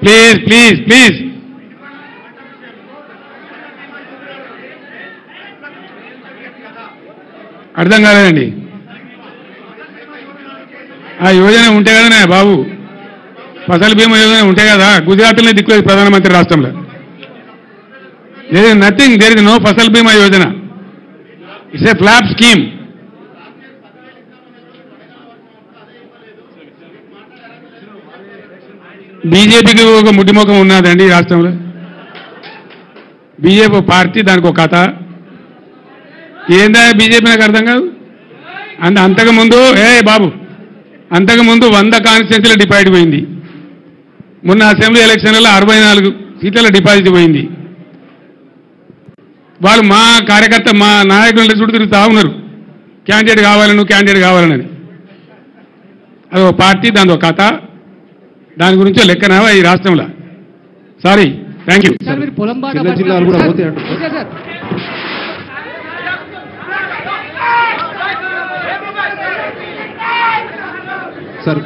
Please please please. అర్థం కాలేదండి. ఆ యోజన ఉంటే కదనే బాబు, ఫసల్ బీమా యోజన ఉంటే కదా. గుజరాత్లోనే దిక్కులేదు ప్రధానమంత్రి రాష్ట్రంలో. There is nothing, there is no Fasal Bima Yojana. It's a flop scheme. బీజేపీకి ఒక ముడ్డిముఖం ఉన్నదండి ఈ రాష్ట్రంలో. బీజేపీ పార్టీ, దానికి ఒక కథ. ఏందా బీజేపీ నాకు అర్థం కాదు. అంతకుముందు బాబు, అంతకుముందు 100 కాన్స్టిట్యున్సీల డిపాజిట్ పోయింది. మొన్న అసెంబ్లీ ఎలక్షన్లలో 64 సీట్ల డిపాజిట్ పోయింది. వాళ్ళు మా కార్యకర్త, మా నాయకుల చుట్టూ తిరుగుతూ ఉన్నారు, క్యాండిడేట్ కావాలని, నువ్వు క్యాండిడేట్ కావాలని. అది ఒక పార్టీ, దాని ఒక కథ. దాని గురించో లెక్కనావా ఈ రాష్ట్రంలో. Sorry, thank you. సార్